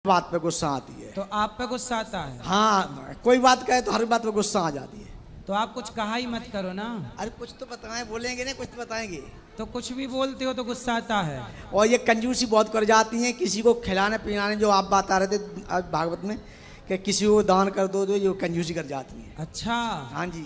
बात पे गुस्सा आती है। तो आप पे गुस्सा आता है? हाँ, कोई बात कहे तो हर बात पे गुस्सा आ जाती है। तो आप कुछ कहा ही मत करो ना। अरे कुछ तो बताएं, बोलेंगे ना, कुछ तो बताएंगे। तो कुछ भी बोलते हो तो गुस्सा आता है। और ये कंजूसी बहुत कर जाती है, किसी को खिलाने पिलाने, जो आप बात आ रहे थे आज भागवत में कि किसी को दान कर दो, तो ये कंजूसी कर जाती है। अच्छा, हाँ जी,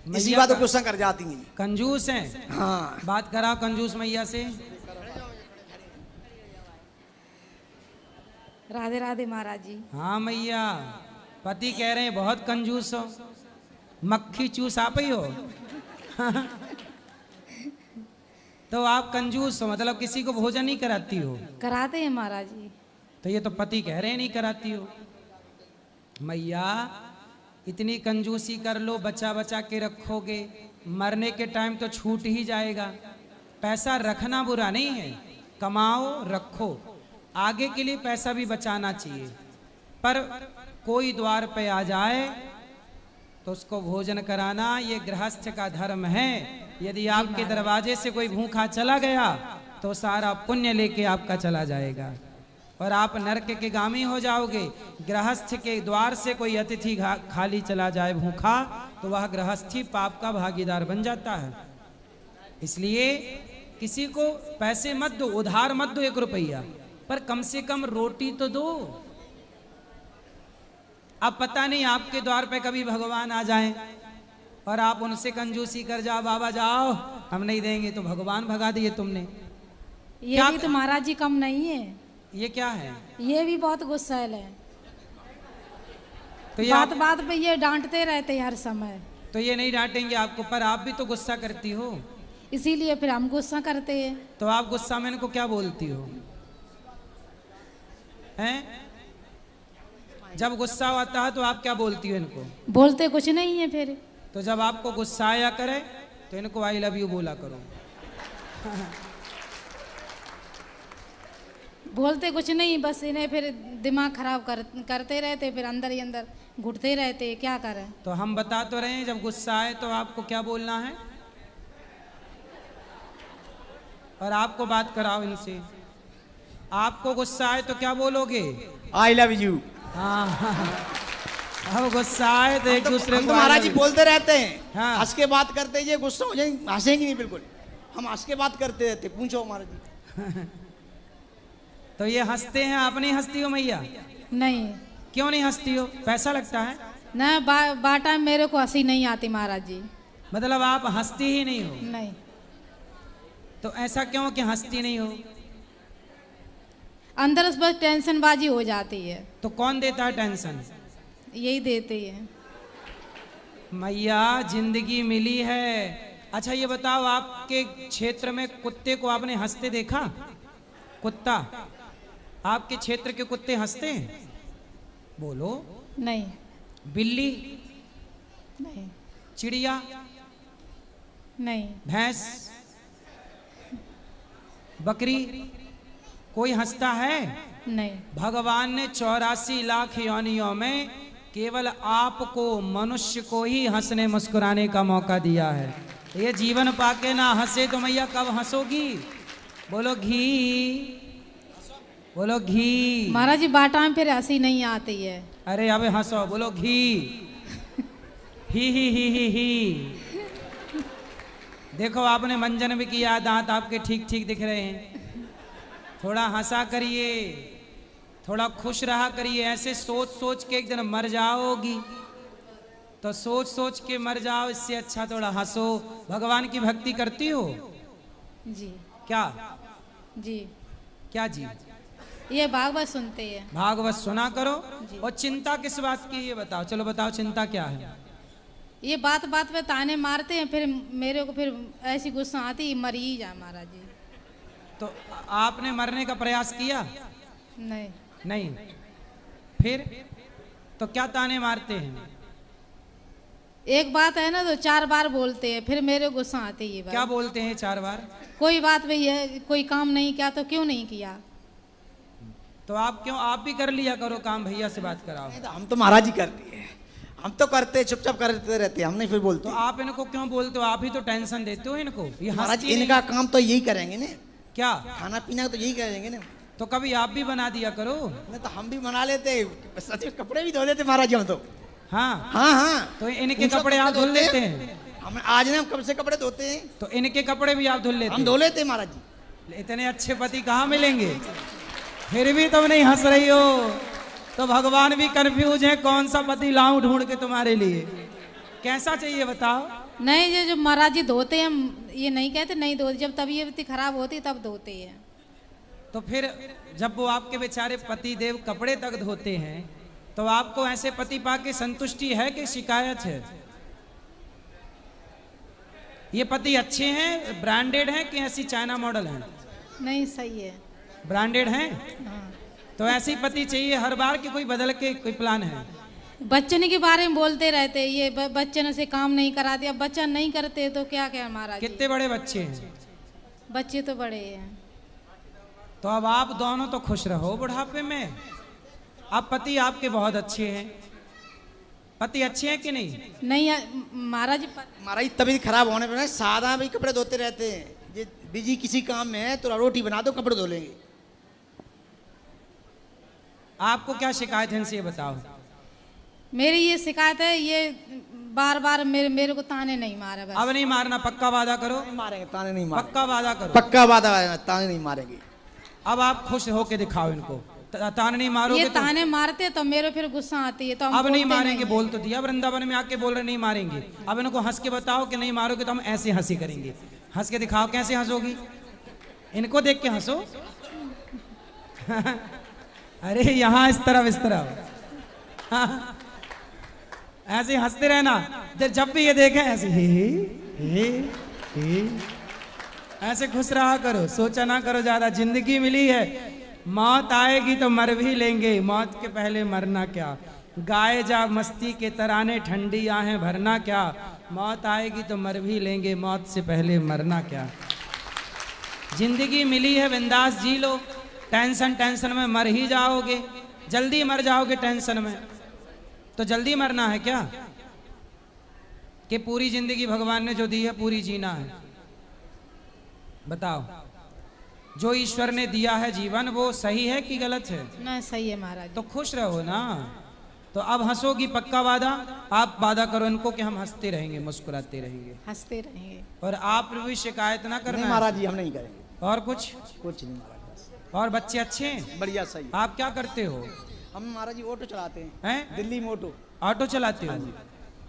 इसी मैया बात को गुस्सा कर जाती हैं। कंजूस हैं। हाँ, बात कराओ कंजूस मैया से। राधे राधे महाराज जी। हाँ मैया, पति कह रहे हैं बहुत कंजूस हो, मक्खी चूस आप ही हो। तो आप कंजूस हो मतलब किसी को भोजन नहीं कराती हो? कराते हैं महाराज जी। तो ये तो पति कह रहे हैं नहीं कराती हो। मैया इतनी कंजूसी कर लो, बचा बचा के रखोगे, मरने के टाइम तो छूट ही जाएगा। पैसा रखना बुरा नहीं है, कमाओ रखो, आगे के लिए पैसा भी बचाना चाहिए। पर कोई द्वार पे आ जाए तो उसको भोजन कराना ये गृहस्थ का धर्म है। यदि आपके दरवाजे से कोई भूखा चला गया तो सारा पुण्य लेके आपका चला जाएगा और आप नरक के गामी हो जाओगे। गृहस्थ के द्वार से कोई अतिथि खाली चला जाए भूखा तो वह गृहस्थी पाप का भागीदार बन जाता है। इसलिए किसी को पैसे मत दो, उधार मत दो 1 रुपया, पर कम से कम रोटी तो दो। अब पता नहीं आपके द्वार पे कभी भगवान आ जाएं और आप उनसे कंजूसी कर जाओ, बाबा जाओ हम नहीं देंगे, तो भगवान भगा दिए तुमने। ये भी तो महाराज जी कम नहीं है। ये क्या है? ये भी बहुत गुस्सैल है। तो ये बात बात पे ये डांटते रहते हैं हर समय। तो ये नहीं डांटेंगे आपको, पर आप भी तो गुस्सा करती हो। इसीलिए फिर हम गुस्सा करते हैं। तो आप गुस्सा में इनको क्या बोलती हो हैं? जब गुस्सा आता है तो आप क्या बोलती हो इनको? बोलते कुछ नहीं है फिर। तो जब आपको गुस्सा आया करे तो इनको आई लव यू बोला करो। बोलते कुछ नहीं, बस इन्हें फिर दिमाग खराब करते रहते, फिर अंदर ही अंदर घुटते रहते, क्या करें। तो हम बता तो रहे हैं जब गुस्सा आए तो आपको क्या बोलना है, और आपको बात कराओ इनसे। आपको गुस्सा आए तो क्या बोलोगे? I love you. हाँ, अब गुस्सा आए तो एक दूसरे को महाराज जी बोलते रहते हैं, हाँ। हंस के बात करते हैं, ये गुस्सा हो जाएंगे, हंसेंगे नहीं बिल्कुल, हम हंस के बात करते रहते। पूछो महाराज जी। तो ये हंसते हैं, आप नहीं हंसती हो मैया? नहीं। क्यों नहीं हंसती हो? पैसा लगता है न बाटा मेरे को हंसी नहीं आती महाराज जी। मतलब आप हंसती ही नहीं हो? नहीं। तो ऐसा क्यों कि हंसती नहीं हो? अंदर उस बस टेंशन बाजी हो जाती है। तो कौन देता है टेंशन? यही देते हैं। मैया जिंदगी मिली है। अच्छा ये बताओ, आपके क्षेत्र में कुत्ते को आपने हंसते देखा? कुत्ता, आपके क्षेत्र के कुत्ते हंसते हैं? बोलो। नहीं। बिल्ली? नहीं। चिड़िया? नहीं। भैंस? बकरी? कोई हंसता है? नहीं। भगवान ने 84 लाख योनियों में केवल आपको, मनुष्य को ही हंसने मुस्कुराने का मौका दिया है। ये जीवन पाके ना हंसे तो मैया कब हंसोगी? बोलो घी, बोलो घी। महाराज जी बाटा में फिर हंसी नहीं आती है। अरे अब हंसो, बोलो घी। ही। देखो आपने मंजन भी किया, दांत आपके ठीक ठीक दिख रहे हैं। थोड़ा हंसा करिए, थोड़ा खुश रहा करिए। ऐसे सोच सोच के एक दिन मर जाओगी, तो सोच सोच के मर जाओ, इससे अच्छा थोड़ा हंसो। भगवान की भक्ति करती हो? जी। क्या जी। क्या जी? ये भागवत सुनते हैं। भागवत सुना करो। और चिंता किस बात की ये बताओ, चलो बताओ चिंता क्या है? ये बात बात पे ताने मारते हैं, फिर मेरे को फिर ऐसी गुस्सा आती, मर ही जा महाराज जी। तो आपने मरने का प्रयास किया? नहीं। नहीं। फिर तो क्या ताने मारते हैं? एक बात है ना तो 4 बार बोलते हैं, फिर मेरे गुस्सा आती है। क्या बोलते हैं 4 बार? कोई बात भाई है, कोई काम नहीं किया तो क्यों नहीं किया। तो आप क्यों, आप भी कर लिया करो काम, भैया से बात कराओ। तो हम तो महाराज जी करते हैं, हम तो करते, चुपचाप करते रहते हैं, हम नहीं फिर बोलते। तो आप इनको क्यों बोलते हो? आप ही तो टेंशन देते हो इनको। ये महाराज इनका काम तो यही करेंगे ना, क्या? खाना पीना तो यही करेंगे ना। तो कभी आप भी बना दिया करो। नहीं तो हम भी बना लेते, सच में कपड़े भी धो लेते महाराज जी हम तो। हाँ हाँ हाँ, तो इनके उनसे कपड़े आप धुल धोते लेते हैं। हैं? हम आज ने हम कब से कपड़े धोते हैं, तो इनके कपड़े भी आप धुल लेते हम हैं? धो लेते हैं महाराज जी। इतने अच्छे पति कहाँ मिलेंगे? फिर भी तुम नहीं हंस रही हो, तो भगवान भी कंफ्यूज है कौन सा पति लाऊं ढूंढ के तुम्हारे लिए। कैसा चाहिए बताओ? नहीं, ये जो महाराज जी धोते हैं, हम ये नहीं कहते नहीं धोते, जब तबीयत खराब होती तब धोते हैं। तो फिर जब वो आपके बेचारे पति देव कपड़े तक धोते हैं, तो आपको ऐसे पति पाके संतुष्टि है कि शिकायत है? ये पति अच्छे हैं, ब्रांडेड हैं कि ऐसी चाइना मॉडल हैं? नहीं, सही है। ब्रांडेड हैं? हाँ। तो ऐसी पति चाहिए हर बार कि कोई बदल के कोई प्लान है? बच्चन के बारे में बोलते रहते, ये बच्चन से काम नहीं करा दिया, बच्चा नहीं करते तो क्या क्या महाराज जी। कितने बड़े बच्चे हैं? बच्चे तो बड़े हैं। तो अब आप दोनों तो खुश रहो बुढ़ापे में। अब पति आपके बहुत अच्छे हैं। पति अच्छे हैं कि नहीं? नहीं महाराज जी, महाराज जी तबीयत खराब होने पर ना सादा भी कपड़े धोते रहते हैं। ये बिजी किसी काम में है तो रोटी बना दो, कपड़े धो लेंगे। आपको क्या शिकायत है इनसे ये बताओ। मेरी ये शिकायत है, ये बार बार मेरे को ताने नहीं मारा बस। अब नहीं मारना, पक्का वादा करो। नहीं मारेंगे, ताने नहीं मारेंगे। पक्का वादा करो। पक्का वादा है, ताने नहीं मारेंगे। अब आप खुश होके दिखाओ इनको। ताने नहीं मारोगे ये तो ताने मारते तो मेरे फिर गुस्सा आती है, तो हम अब नहीं बोलते मारेंगे। बोल तो दिया, वृंदावन में आके बोल रहे नहीं मारेंगे। अब इनको हंस के बताओ कि नहीं मारोगे तो हम ऐसे हंसी करेंगे। हंस के दिखाओ, कैसे हंसोगी? इनको देख के हंसो। अरे यहाँ इस तरफ ऐसे हंसते रहना। जब भी ये देखें ऐसे हे ऐसे खुश रहा करो, सोचा ना करो ज्यादा। जिंदगी मिली है, मौत आएगी तो मर भी लेंगे, मौत के पहले मरना क्या। गाए जा मस्ती के तराने, ठंडी आहें भरना क्या। मौत आएगी तो मर भी लेंगे, मौत से पहले मरना क्या। जिंदगी मिली है बिंदास जी लो। टेंशन में मर ही जाओगे, जल्दी मर जाओगे टेंशन में। तो जल्दी मरना है क्या कि पूरी जिंदगी भगवान ने जो दी है पूरी जीना है? बताओ, जो ईश्वर ने दिया है जीवन वो सही है कि गलत है? ना, सही है महाराज। तो खुश रहो ना। तो अब हंसोगी, पक्का वादा? आप वादा करो इनको कि हम हंसते रहेंगे, मुस्कुराते रहेंगे, हंसते रहेंगे। और आप भी शिकायत ना करना। नहीं महाराज जी, हम नहीं करेंगे। और कुछ नहीं महाराज। और बच्चे अच्छे हैं? बढ़िया, सही। आप क्या करते हो? हम महाराज जी ऑटो चलाते हैं, हैं? दिल्ली में ऑटो। ऑटो चलाते हो?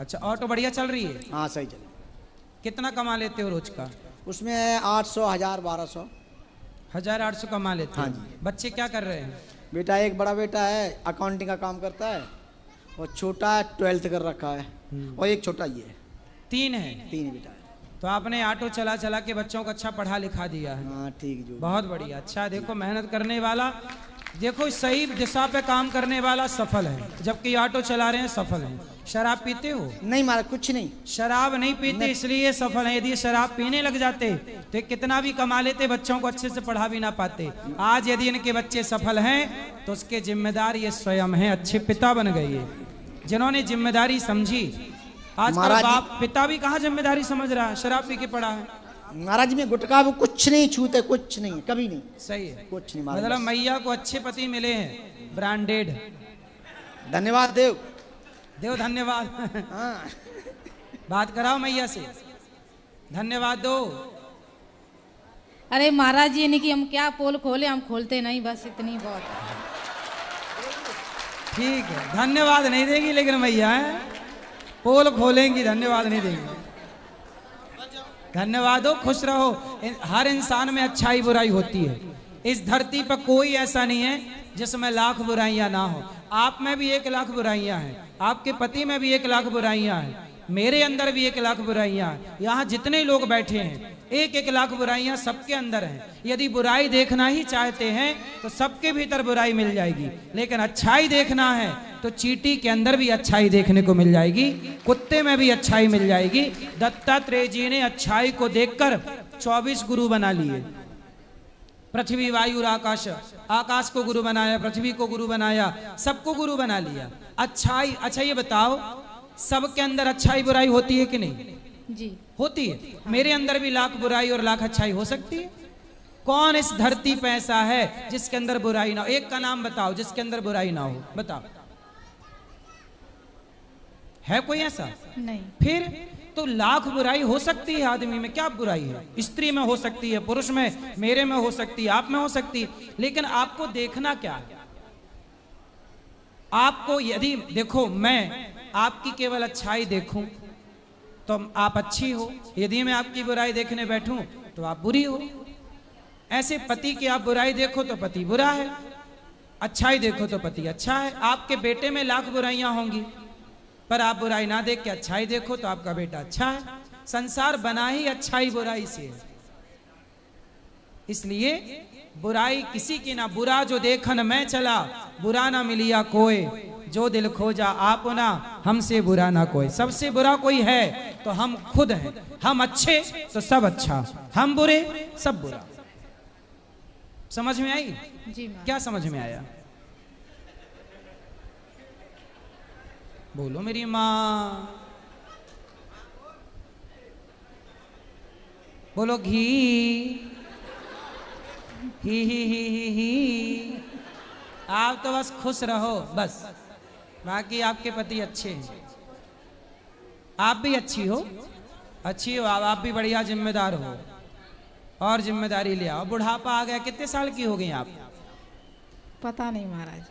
अच्छा, ऑटो बढ़िया चल रही है? हाँ, सही चले। कितना कमा लेते हो रोज का? उसमें 800, 1000, 1200। 1800 कमा लेते हाँ हो? जी। बच्चे क्या कर रहे हैं? बेटा एक बड़ा बेटा है, अकाउंटिंग का काम करता है, और छोटा 12th कर रखा है, और एक छोटा ये है। 3 है? 3 बेटा है। तो आपने ऑटो चला चला के बच्चों को अच्छा पढ़ा लिखा दिया है। हाँ ठीक, जो बहुत बढ़िया। अच्छा, देखो मेहनत करने वाला, देखो सही दिशा पे काम करने वाला सफल है, जबकि ऑटो चला रहे हैं सफल हैं। शराब पीते हो? नहीं महाराज, कुछ नहीं। शराब नहीं पीते इसलिए सफल है। यदि शराब पीने लग जाते तो कितना भी कमा लेते, बच्चों को अच्छे से पढ़ा भी ना पाते। आज यदि इनके बच्चे सफल हैं तो उसके जिम्मेदार ये स्वयं हैं। अच्छे पिता बन गए ये, जिन्होंने जिम्मेदारी समझी। आज महाराज जी- बाप पिता भी कहाँ जिम्मेदारी समझ रहा है, शराब पी के पड़ा है। महाराज में गुटखा वो कुछ नहीं छूते, कुछ नहीं, कभी नहीं। सही है, कुछ नहीं महाराज। मतलब मैया को अच्छे पति मिले हैं, ब्रांडेड। धन्यवाद देव। देव धन्यवाद। हाँ। बात कराओ मैया से, धन्यवाद दो। अरे महाराज जी, इनकी हम क्या पोल खोले, हम खोलते नहीं, बस इतनी बहुत है। ठीक है, धन्यवाद नहीं देगी लेकिन मैया है, पोल खोलेंगी, धन्यवाद नहीं देंगी। धन्यवाद हो, खुश रहो। हर इंसान में अच्छाई बुराई होती है। इस धरती पर कोई ऐसा नहीं है जिसमें लाख बुराइयां ना हो। आप में भी 1 लाख बुराइयां हैं, आपके पति में भी 1 लाख बुराइयां हैं, मेरे अंदर भी 1 लाख बुराइयां हैं। यहाँ जितने लोग बैठे हैं 1-1 लाख बुराइयां सबके अंदर हैं। यदि बुराई देखना ही चाहते हैं तो सबके भीतर बुराई मिल जाएगी, लेकिन अच्छाई देखना है तो चींटी के अंदर भी अच्छाई देखने को मिल जाएगी, कुत्ते में भी अच्छाई मिल जाएगी। दत्तात्रेय जी ने अच्छाई को देखकर 24 गुरु बना लिए। पृथ्वी, वायु और आकाश, आकाश को गुरु बनाया, पृथ्वी को गुरु बनाया, सबको गुरु बना लिया। अच्छाई, अच्छा ये बताओ, सबके अंदर अच्छाई बुराई होती है कि नहीं? जी होती है। मेरे अंदर भी लाख बुराई और लाख अच्छाई हो सकती है। कौन इस धरती पे ऐसा है जिसके अंदर बुराई ना हो? एक का नाम बताओ जिसके अंदर बुराई ना हो, बताओ। है कोई ऐसा? नहीं। फिर तो लाख बुराई हो सकती है आदमी में, क्या बुराई है? स्त्री में हो सकती है, पुरुष में, मेरे में हो सकती है, आप में हो सकती है, लेकिन आपको देखना क्या है? आपको यदि देखो, मैं आपकी केवल अच्छाई देखूं तो आप अच्छी हो, यदि मैं आपकी बुराई देखने बैठूं तो आप बुरी हो। ऐसे पति की आप बुराई देखो तो पति बुरा है, अच्छाई देखो तो पति अच्छा है। आपके बेटे में लाख बुराइयां होंगी, पर आप बुराई ना देख के अच्छाई देखो तो आपका बेटा अच्छा है। संसार बना ही अच्छाई बुराई से है। इसलिए बुराई किसी की ना, बुरा जो देखन मैं चला, बुरा ना मिलिया कोई, जो दिल खोजा आप ना, हमसे बुरा ना कोई। सबसे बुरा कोई है तो हम खुद हैं। हम अच्छे तो सब अच्छा, हम बुरे सब बुरा। समझ में आई? जी महाराज। क्या समझ में आया? बोलो मेरी माँ, बोलो घी ही। आप तो बस खुश रहो बस, बाकी आपके पति अच्छे हैं, आप भी अच्छी हो, अच्छी हो आप भी बढ़िया जिम्मेदार हो, और जिम्मेदारी ले आओ। बुढ़ापा आ गया, कितने साल की हो गई आप? पता नहीं महाराज।